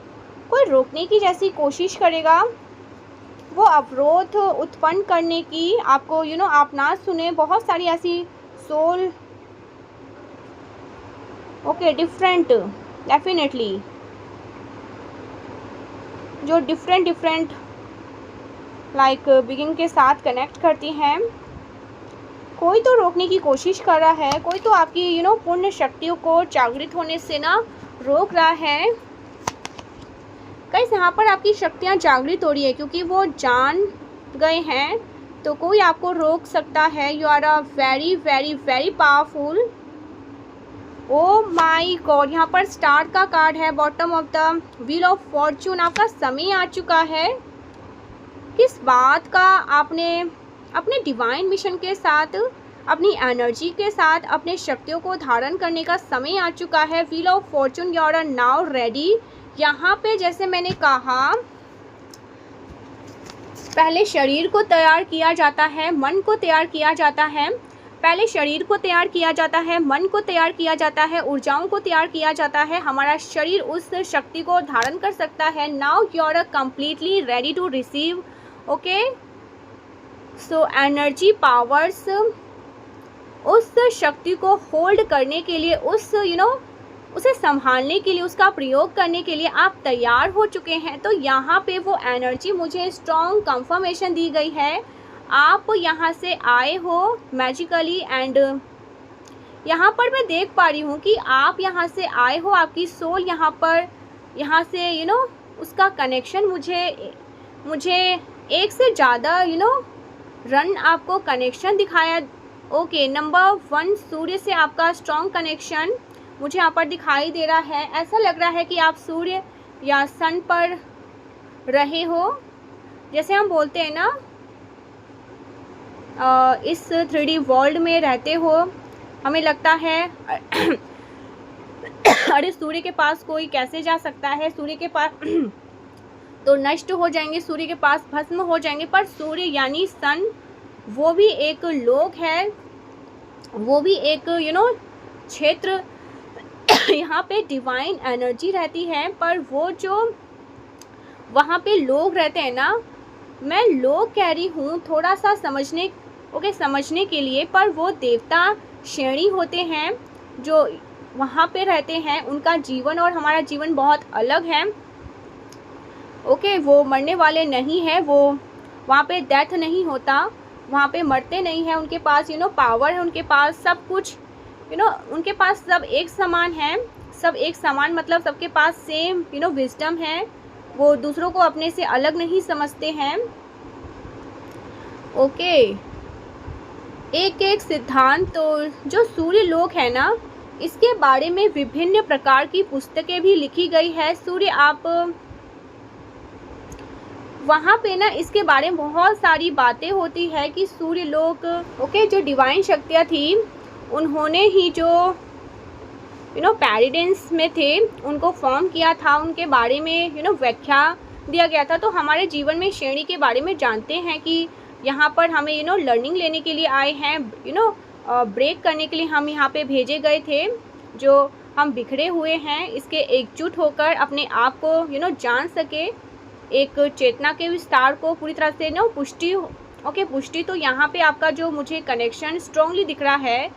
कोई रोकने की जैसी कोशिश करेगा, वो अवरोध उत्पन्न करने की, आपको आप ना सुने। बहुत सारी ऐसी सोल ओके डिफरेंट, डेफिनेटली जो डिफरेंट लाइक बिगिंग के साथ कनेक्ट करती हैं। कोई तो रोकने की कोशिश कर रहा है, कोई तो आपकी पूर्ण शक्तियों को जागृत होने से ना रोक रहा है। गाइस यहाँ पर आपकी शक्तियाँ जागृत हो रही है क्योंकि वो जान गए हैं, तो कोई आपको रोक सकता है। You are a very very very powerful. Oh my God, यहाँ पर स्टार का कार्ड है bottom of the wheel of fortune. आपका समय आ चुका है। किस बात का आपने अपने डिवाइन मिशन के साथ, अपनी एनर्जी के साथ अपने शक्तियों को धारण करने का समय आ चुका है। Wheel of fortune, you are now ready. यहाँ पे जैसे मैंने कहा, पहले शरीर को तैयार किया जाता है, मन को तैयार किया जाता है। पहले शरीर को तैयार किया जाता है, मन को तैयार किया जाता है, ऊर्जाओं को तैयार किया जाता है। हमारा शरीर उस शक्ति को धारण कर सकता है। Now you are completely ready to receive. Okay, so energy powers उस शक्ति को होल्ड करने के लिए, उसे संभालने के लिए, उसका प्रयोग करने के लिए आप तैयार हो चुके हैं। तो यहाँ पे वो एनर्जी मुझे स्ट्रॉन्ग कंफर्मेशन दी गई है। आप यहाँ से आए हो मैजिकली, एंड यहाँ पर मैं देख पा रही हूँ कि आप यहाँ से आए हो। आपकी सोल यहाँ से उसका कनेक्शन मुझे एक से ज़्यादा रन आपको कनेक्शन दिखाया। ओके, नंबर 1 सूर्य से आपका स्ट्रॉन्ग कनेक्शन मुझे यहाँ पर दिखाई दे रहा है। ऐसा लग रहा है कि आप सूर्य या सन पर रहे हो। जैसे हम बोलते हैं ना, इस 3D वर्ल्ड में रहते हो, हमें लगता है अरे सूर्य के पास कोई कैसे जा सकता है, सूर्य के पास तो नष्ट हो जाएंगे, सूर्य के पास भस्म हो जाएंगे। पर सूर्य यानी सन, वो भी एक लोक है, वो भी एक क्षेत्र। यहाँ पे डिवाइन एनर्जी रहती है, पर वो जो वहाँ पे लोग रहते हैं ना, मैं लोग कह रही हूँ थोड़ा सा समझने के लिए, पर वो देवता श्रेणी होते हैं जो वहाँ पे रहते हैं। उनका जीवन और हमारा जीवन बहुत अलग है। ओके, वो मरने वाले नहीं हैं, वो वहाँ पे डेथ नहीं होता, वहाँ पे मरते नहीं हैं। उनके पास पावर है, उनके पास सब कुछ उनके पास सब एक समान है। सब एक समान मतलब सबके पास सेम विजडम है। वो दूसरों को अपने से अलग नहीं समझते हैं। ओके, एक एक सिद्धांत। तो जो सूर्य लोक है ना, इसके बारे में विभिन्न प्रकार की पुस्तकें भी लिखी गई है। सूर्य, आप वहाँ पे ना इसके बारे में बहुत सारी बातें होती है कि सूर्य लोक, ओके, जो डिवाइन शक्तियाँ थी, उन्होंने ही जो पैराडाइस में थे, उनको फॉर्म किया था, उनके बारे में व्याख्या दिया गया था। तो हमारे जीवन में श्रेणी के बारे में जानते हैं कि यहाँ पर हमें लर्निंग लेने के लिए आए हैं, ब्रेक करने के लिए हम यहाँ पे भेजे गए थे। जो हम बिखरे हुए हैं, इसके एकजुट होकर अपने आप को जान सके, एक चेतना के विस्तार को पूरी तरह से पुष्टि। ओके, पुष्टि। तो यहाँ पे आपका जो मुझे कनेक्शन स्ट्रांगली दिख रहा है,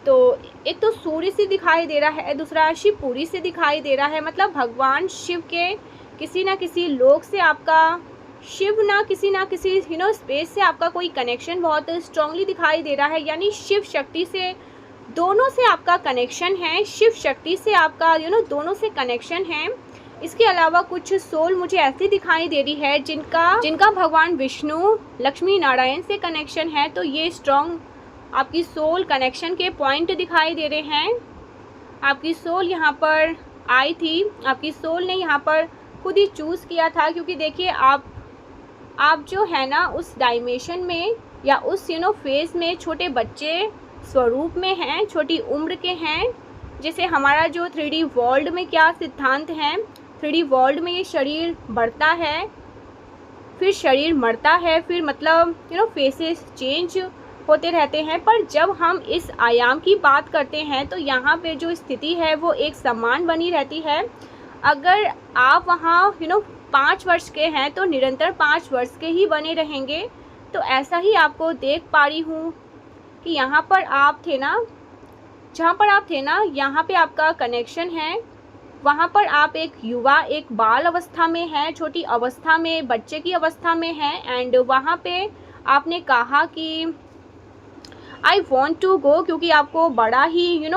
तो एक तो सूर्य से दिखाई दे रहा है, दूसरा शिवपुरी से दिखाई दे रहा है। मतलब भगवान शिव के किसी ना किसी लोक से आपका, शिव ना किसी स्पेस से आपका कोई कनेक्शन बहुत स्ट्रांगली दिखाई दे रहा है। यानी शिव शक्ति से, दोनों से आपका कनेक्शन है। शिव शक्ति से आपका दोनों से कनेक्शन है। इसके अलावा कुछ सोल मुझे ऐसी दिखाई दे रही है जिनका भगवान विष्णु, लक्ष्मी नारायण से कनेक्शन है। तो ये स्ट्रॉन्ग आपकी सोल कनेक्शन के पॉइंट दिखाई दे रहे हैं। आपकी सोल यहाँ पर आई थी, आपकी सोल ने यहाँ पर खुद ही चूज़ किया था, क्योंकि देखिए आप जो है ना उस डायमेंशन में या उस फेज़ में छोटे बच्चे स्वरूप में हैं, छोटी उम्र के हैं। जैसे हमारा जो 3D वर्ल्ड में क्या सिद्धांत है, 3D वर्ल्ड में ये शरीर बढ़ता है, फिर शरीर मरता है, फिर मतलब फेसेस चेंज होते रहते हैं। पर जब हम इस आयाम की बात करते हैं तो यहाँ पे जो स्थिति है वो एक समान बनी रहती है। अगर आप वहाँ 5 वर्ष के हैं तो निरंतर 5 वर्ष के ही बने रहेंगे। तो ऐसा ही आपको देख पा रही हूँ कि यहाँ पर आप थे ना, जहाँ पर आप थे ना, यहाँ पे आपका कनेक्शन है। वहाँ पर आप एक युवा, एक बाल अवस्था में हैं, छोटी अवस्था में, बच्चे की अवस्था में हैं। एंड वहाँ पे आपने कहा कि आई वॉन्ट टू गो, क्योंकि आपको बड़ा ही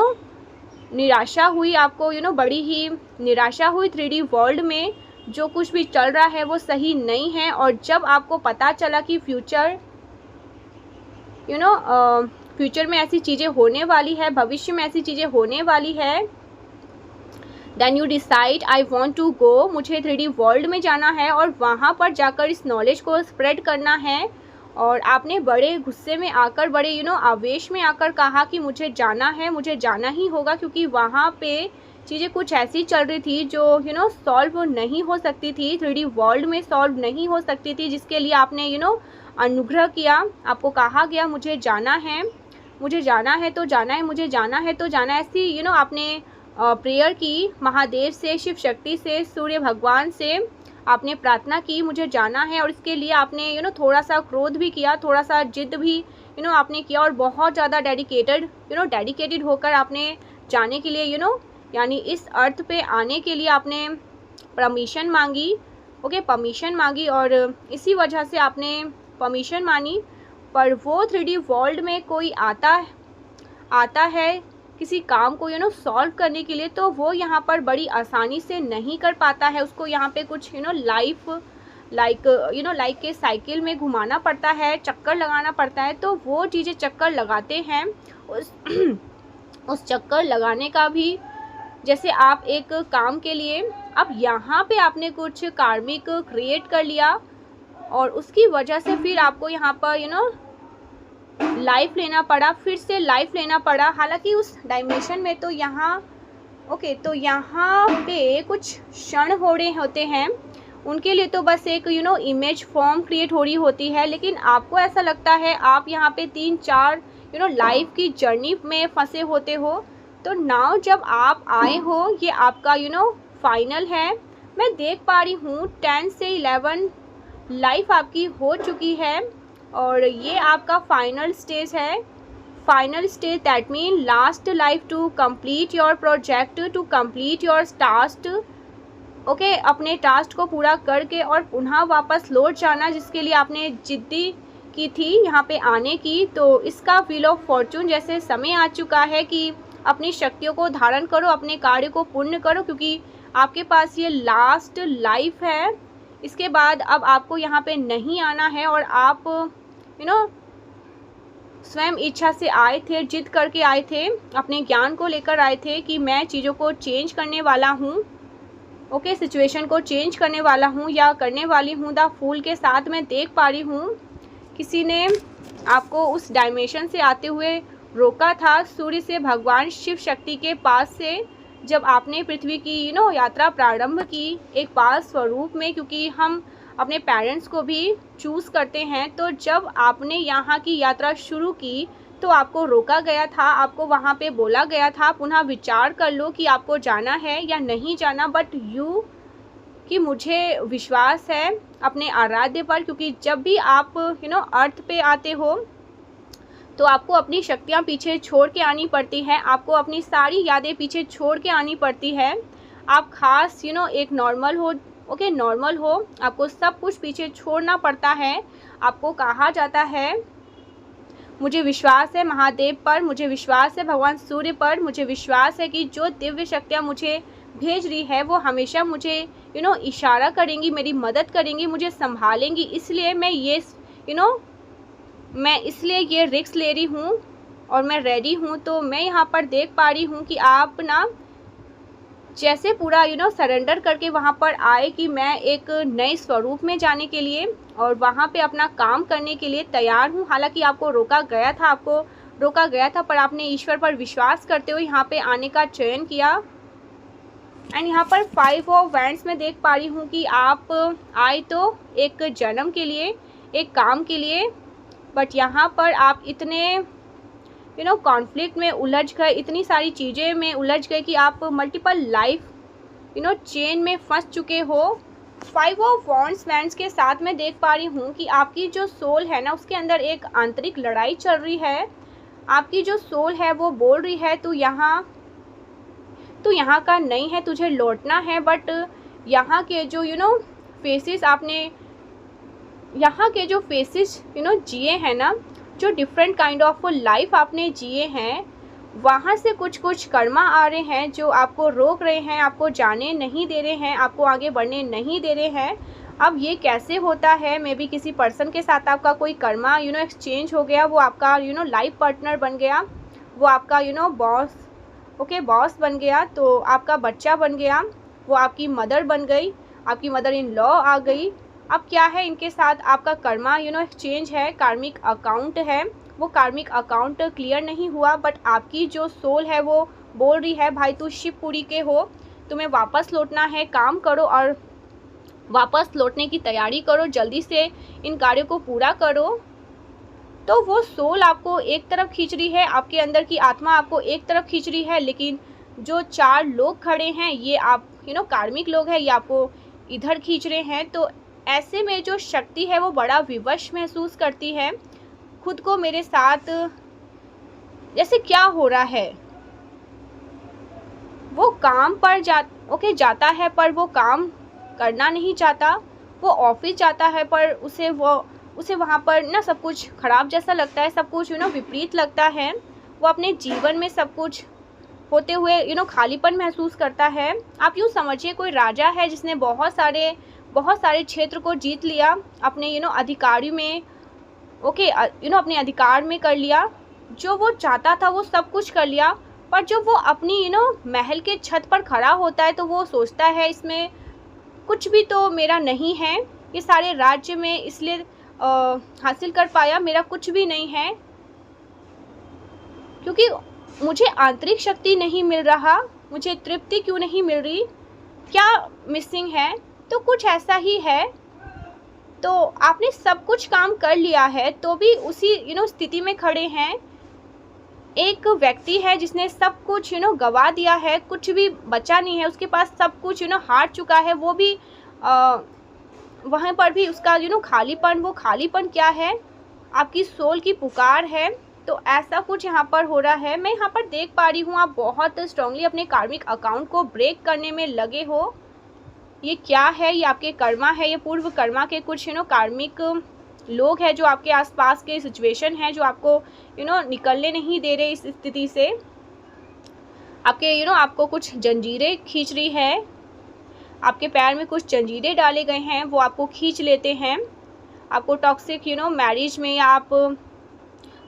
निराशा हुई, आपको बड़ी ही निराशा हुई 3D वर्ल्ड में जो कुछ भी चल रहा है वो सही नहीं है। और जब आपको पता चला कि फ्यूचर फ्यूचर में ऐसी चीज़ें होने वाली है, भविष्य में ऐसी चीज़ें होने वाली है, then you decide I want to go, मुझे 3D वर्ल्ड में जाना है और वहाँ पर जाकर इस नॉलेज को स्प्रेड करना है। और आपने बड़े गुस्से में आकर, बड़े आवेश में आकर कहा कि मुझे जाना है, मुझे जाना ही होगा, क्योंकि वहाँ पे चीज़ें कुछ ऐसी चल रही थी जो सॉल्व नहीं हो सकती थी, 3D वर्ल्ड में सॉल्व नहीं हो सकती थी, जिसके लिए आपने अनुग्रह किया। आपको कहा गया मुझे जाना है, मुझे जाना है तो जाना है, मुझे जाना है तो जाना है। ऐसी आपने प्रेयर की महादेव से, शिव शक्ति से, सूर्य भगवान से आपने प्रार्थना की मुझे जाना है। और इसके लिए आपने थोड़ा सा क्रोध भी किया, थोड़ा सा जिद भी आपने किया, और बहुत ज़्यादा डेडिकेटेड होकर आपने जाने के लिए यानी इस अर्थ पे आने के लिए आपने परमिशन मांगी। परमिशन मांगी, और इसी वजह से आपने परमिशन मानी। पर वो 3D वर्ल्ड में कोई आता है किसी काम को सॉल्व करने के लिए, तो वो यहाँ पर बड़ी आसानी से नहीं कर पाता है। उसको यहाँ पे कुछ लाइक के साइकिल में घुमाना पड़ता है, चक्कर लगाना पड़ता है। तो वो चीज़ें चक्कर लगाते हैं, उस चक्कर लगाने का भी, जैसे आप एक काम के लिए अब यहाँ पे आपने कुछ कार्मिक क्रिएट कर लिया, और उसकी वजह से फिर आपको यहाँ पर लाइफ लेना पड़ा, फिर से लाइफ लेना पड़ा। हालांकि उस डायमेंशन में तो यहाँ तो यहाँ पे कुछ क्षण हो रहे होते हैं, उनके लिए तो बस एक इमेज फॉर्म क्रिएट हो रही होती है। लेकिन आपको ऐसा लगता है आप यहाँ पे 3-4 लाइफ की जर्नी में फंसे होते हो। तो नाउ जब आप आए हो, ये आपका फाइनल है। मैं देख पा रही हूँ 10 से 11 लाइफ आपकी हो चुकी है, और ये आपका फाइनल स्टेज है। Final stage that mean last life to complete your project, to complete your task. अपने टास्क को पूरा करके और पुनः वापस लौट जाना, जिसके लिए आपने जिद्दी की थी यहाँ पे आने की। तो इसका व्हील ऑफ फॉर्चून जैसे समय आ चुका है कि अपनी शक्तियों को धारण करो, अपने कार्य को पूर्ण करो, क्योंकि आपके पास ये लास्ट लाइफ है। इसके बाद अब आपको यहाँ पे नहीं आना है, और आप स्वयं इच्छा से आए थे, जिद करके आए थे, अपने ज्ञान को लेकर आए थे कि मैं चीज़ों को चेंज करने वाला हूँ। सिचुएशन को चेंज करने वाला हूँ या करने वाली हूँ। द फूल के साथ मैं देख पा रही हूँ किसी ने आपको उस डायमेंशन से आते हुए रोका था, सूर्य से भगवान शिव शक्ति के पास से, जब आपने पृथ्वी की यात्रा प्रारंभ की एक पाल स्वरूप में, क्योंकि हम अपने पेरेंट्स को भी चूज़ करते हैं। तो जब आपने यहाँ की यात्रा शुरू की तो आपको रोका गया था, आपको वहाँ पे बोला गया था पुनः विचार कर लो कि आपको जाना है या नहीं जाना। बट कि मुझे विश्वास है अपने आराध्य पर, क्योंकि जब भी आप अर्थ पे आते हो तो आपको अपनी शक्तियाँ पीछे छोड़ के आनी पड़ती है, आपको अपनी सारी यादें पीछे छोड़ के आनी पड़ती है। आप खास एक नॉर्मल हो, नॉर्मल हो, आपको सब कुछ पीछे छोड़ना पड़ता है। आपको कहा जाता है मुझे विश्वास है महादेव पर, मुझे विश्वास है भगवान सूर्य पर, मुझे विश्वास है कि जो दिव्य शक्तियाँ मुझे भेज रही है वो हमेशा मुझे इशारा करेंगी, मेरी मदद करेंगी, मुझे संभालेंगी। इसलिए मैं इसलिए ये रिस्क ले रही हूँ और मैं रेडी हूँ। तो मैं यहाँ पर देख पा रही हूँ कि आप जैसे पूरा सरेंडर करके वहाँ पर आए कि मैं एक नए स्वरूप में जाने के लिए और वहाँ पे अपना काम करने के लिए तैयार हूँ। हालांकि आपको रोका गया था, पर आपने ईश्वर पर विश्वास करते हुए यहाँ पे आने का चयन किया। एंड यहाँ पर 5 ऑफ वैंड्स में देख पा रही हूँ कि आप आए तो एक जन्म के लिए, एक काम के लिए, बट यहाँ पर आप इतने कॉन्फ्लिक्ट में उलझ गए, इतनी सारी चीज़ें में उलझ गए कि आप मल्टीपल लाइफ चेन में फंस चुके हो। 5 ऑफ वैंड्स के साथ मैं देख पा रही हूँ कि आपकी जो सोल है ना, उसके अंदर एक आंतरिक लड़ाई चल रही है। आपकी जो सोल है वो बोल रही है तू यहाँ का नहीं है, तुझे लौटना है। बट यहाँ के जो फेसेस आपने यहाँ के जो फेसेस जिए हैं ना, जो डिफरेंट काइंड ऑफ लाइफ आपने जिए हैं, वहाँ से कुछ कुछ कर्मा आ रहे हैं जो आपको रोक रहे हैं, आपको जाने नहीं दे रहे हैं, आपको आगे बढ़ने नहीं दे रहे हैं। अब ये कैसे होता है, मे बी किसी पर्सन के साथ आपका कोई कर्मा एक्सचेंज हो गया, वो आपका लाइफ पार्टनर बन गया, वो आपका बॉस, बॉस बन गया, तो आपका बच्चा बन गया, वो आपकी मदर बन गई, आपकी मदर इन लॉ आ गई। अब क्या है, इनके साथ आपका कर्मा एक्सचेंज है, कार्मिक अकाउंट है। वो कार्मिक अकाउंट क्लियर नहीं हुआ, बट आपकी जो सोल है वो बोल रही है भाई तू शिवपुरी के हो, तुम्हें वापस लौटना है, काम करो और वापस लौटने की तैयारी करो, जल्दी से इन कार्यों को पूरा करो। तो वो सोल आपको एक तरफ खींच रही है, आपके अंदर की आत्मा आपको एक तरफ खींच रही है, लेकिन जो 4 लोग खड़े हैं ये आप कार्मिक लोग हैं, ये आपको इधर खींच रहे हैं। तो ऐसे में जो शक्ति है वो बड़ा विवश महसूस करती है खुद को, मेरे साथ जैसे क्या हो रहा है। वो काम पर जाता है पर वो काम करना नहीं चाहता, वो ऑफिस जाता है पर उसे वहाँ पर ना सब कुछ खराब जैसा लगता है, सब कुछ विपरीत लगता है। वो अपने जीवन में सब कुछ होते हुए खालीपन महसूस करता है। आप यूँ समझिए कोई राजा है जिसने बहुत सारे क्षेत्र को जीत लिया, अपने अधिकारी में अपने अधिकार में कर लिया, जो वो चाहता था वो सब कुछ कर लिया। पर जब वो अपनी महल के छत पर खड़ा होता है तो वो सोचता है इसमें कुछ भी तो मेरा नहीं है, ये सारे राज्य में इसलिए हासिल कर पाया, मेरा कुछ भी नहीं है, क्योंकि मुझे आंतरिक शक्ति नहीं मिल रहा, मुझे तृप्ति क्यों नहीं मिल रही, क्या मिसिंग है। तो कुछ ऐसा ही है। तो आपने सब कुछ काम कर लिया है तो भी उसी स्थिति में खड़े हैं। एक व्यक्ति है जिसने सब कुछ गवा दिया है, कुछ भी बचा नहीं है, उसके पास सब कुछ हार चुका है, वो भी वहाँ पर भी उसका खालीपन, वो खालीपन क्या है, आपकी सोल की पुकार है। तो ऐसा कुछ यहाँ पर हो रहा है। मैं यहाँ पर देख पा रही हूँ आप बहुत स्ट्रांगली अपने कार्मिक अकाउंट को ब्रेक करने में लगे हो। ये क्या है, ये आपके कर्मा है, ये पूर्व कर्मा के कुछ कार्मिक लोग हैं जो आपके आसपास के सिचुएशन है, जो आपको निकलने नहीं दे रहे इस स्थिति से। आपके आपको कुछ जंजीरें खींच रही है, आपके पैर में कुछ जंजीरें डाले गए हैं, वो आपको खींच लेते हैं। आपको टॉक्सिक मैरिज में, या आप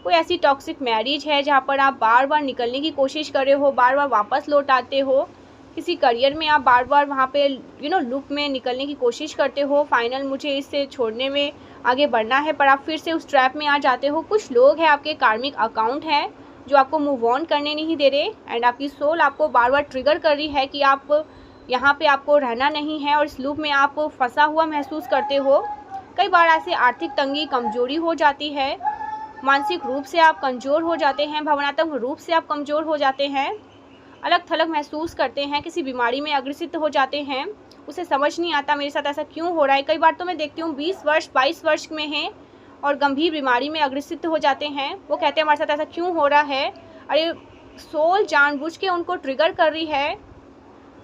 कोई ऐसी टॉक्सिक मैरिज है जहाँ पर आप बार बार निकलने की कोशिश कर रहे हो, बार बार वापस लौट आते हो। किसी करियर में आप बार बार वहाँ पे लूप में निकलने की कोशिश करते हो, फाइनल मुझे इससे छोड़ने में आगे बढ़ना है, पर आप फिर से उस ट्रैप में आ जाते हो। कुछ लोग हैं आपके कार्मिक अकाउंट हैं जो आपको मूव ऑन करने नहीं दे रहे, एंड आपकी सोल आपको बार बार ट्रिगर कर रही है कि आप यहाँ पे आपको रहना नहीं है, और इस लूप में आप फंसा हुआ महसूस करते हो। कई बार ऐसे आर्थिक तंगी, कमजोरी हो जाती है, मानसिक रूप से आप कमज़ोर हो जाते हैं, भावनात्मक रूप से आप कमज़ोर हो जाते हैं, अलग थलग महसूस करते हैं, किसी बीमारी में अग्रसित हो जाते हैं। उसे समझ नहीं आता मेरे साथ ऐसा क्यों हो रहा है। कई बार तो मैं देखती हूँ 20 वर्ष 22 वर्ष में हैं और गंभीर बीमारी में अग्रसित हो जाते हैं। वो कहते हैं हमारे साथ ऐसा क्यों हो रहा है। अरे सोल जानबूझ के उनको ट्रिगर कर रही है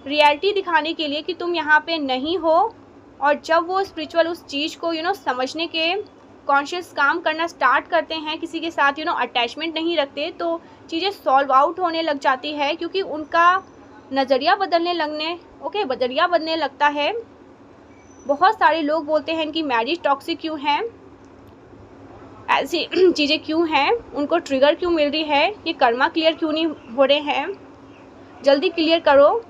रियलिटी दिखाने के लिए कि तुम यहाँ पे नहीं हो। और जब वो स्पिरिचुअल उस चीज़ को समझने के कॉन्शियस काम करना स्टार्ट करते हैं, किसी के साथ अटैचमेंट नहीं रखते, तो चीज़ें सॉल्व आउट होने लग जाती है, क्योंकि उनका नज़रिया बदलने लगता है। बहुत सारे लोग बोलते हैं इनकी मैरिज टॉक्सिक क्यों है, ऐसी चीज़ें क्यों हैं, उनको ट्रिगर क्यों मिल रही है, ये कर्मा क्लियर क्यों नहीं हो रहे हैं, जल्दी क्लियर करो।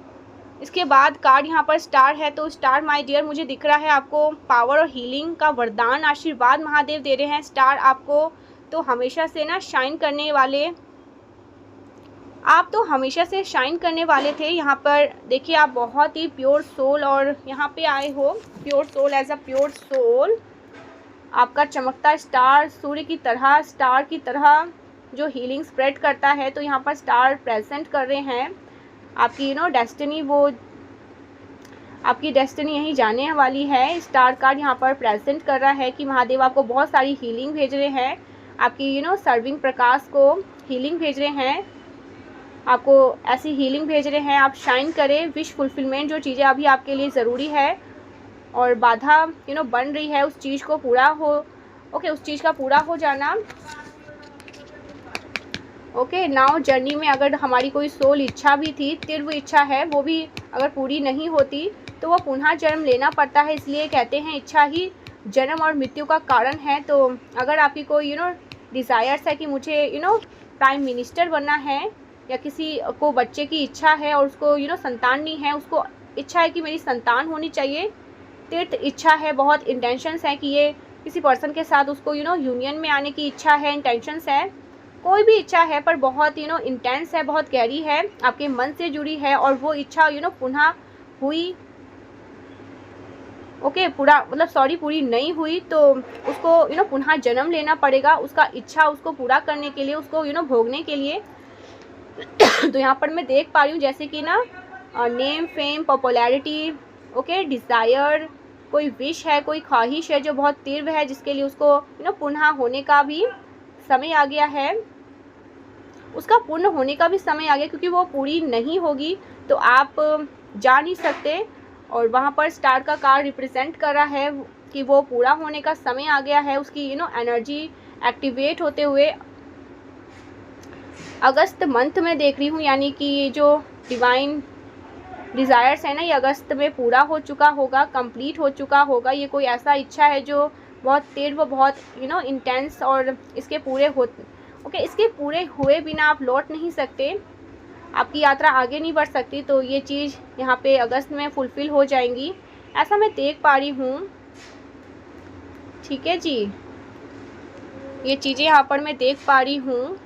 इसके बाद कार्ड यहाँ पर स्टार है, तो स्टार माय डियर मुझे दिख रहा है आपको पावर और हीलिंग का वरदान आशीर्वाद महादेव दे रहे हैं। स्टार आपको तो हमेशा से शाइन करने वाले, आप तो हमेशा से शाइन करने वाले थे। यहाँ पर देखिए आप बहुत ही प्योर सोल और यहाँ पे आए हो, pure soul, as a pure soul आपका चमकता स्टार सूर्य की तरह, स्टार की तरह जो हीलिंग स्प्रेड करता है। तो यहाँ पर स्टार प्रेजेंट कर रहे हैं आपकी डेस्टिनी, वो आपकी डेस्टिनी यहीं जाने वाली है। स्टार कार्ड यहाँ पर प्रेजेंट कर रहा है कि महादेव आपको बहुत सारी हीलिंग भेज रहे हैं, आपकी सर्विंग प्रकाश को हीलिंग भेज रहे हैं, आपको ऐसी हीलिंग भेज रहे हैं, आप शाइन करें, विश फुलफिलमेंट, जो चीज़ें अभी आपके लिए ज़रूरी है और बाधा बन रही है उस चीज़ को पूरा हो, उस चीज़ का पूरा हो जाना। ओके नाउ जर्नी में अगर हमारी कोई सोल इच्छा भी थी, तीव्र इच्छा है, वो भी अगर पूरी नहीं होती तो वो पुनः जन्म लेना पड़ता है। इसलिए कहते हैं इच्छा ही जन्म और मृत्यु का कारण है। तो अगर आपकी कोई डिज़ायर्स है कि मुझे प्राइम मिनिस्टर बनना है, या किसी को बच्चे की इच्छा है और उसको संतान नहीं है, उसको इच्छा है कि मेरी संतान होनी चाहिए, तीर्थ इच्छा है, बहुत इंटेंशंस है कि ये किसी पर्सन के साथ उसको यूनियन में आने की इच्छा है, इंटेंशंस है, कोई भी इच्छा है पर बहुत इंटेंस है, बहुत गहरी है, आपके मन से जुड़ी है, और वो इच्छा पुनः हुई, ओके पूरा मतलब सॉरी पूरी नहीं हुई, तो उसको पुनः जन्म लेना पड़ेगा, उसका इच्छा उसको पूरा करने के लिए, उसको भोगने के लिए। तो यहाँ पर मैं देख पा रही हूँ जैसे कि name, fame, popularity, okay, desire, कोई विश है, कोई ख्वाहिश है जो बहुत तीव्र है, जिसके लिए उसको पुनः होने का भी समय आ गया है, उसका पूर्ण होने का भी समय आ गया, क्योंकि वो पूरी नहीं होगी तो आप जा नहीं सकते। और वहाँ पर स्टार का कार्ड रिप्रेजेंट कर रहा है कि वो पूरा होने का समय आ गया है, उसकी एनर्जी एक्टिवेट होते हुए अगस्त मंथ में देख रही हूँ, यानी कि ये जो डिवाइन डिज़ायर्स है ना, ये अगस्त में पूरा हो चुका होगा, कंप्लीट हो चुका होगा। ये कोई ऐसा इच्छा है जो बहुत तीव्र, बहुत इंटेंस, और इसके पूरे इसके पूरे हुए बिना आप लौट नहीं सकते, आपकी यात्रा आगे नहीं बढ़ सकती। तो ये चीज़ यहाँ पे अगस्त में फुलफ़िल हो जाएंगी, ऐसा मैं देख पा रही हूँ। ठीक है जी, ये चीज़ें यहाँ पर मैं देख पा रही हूँ।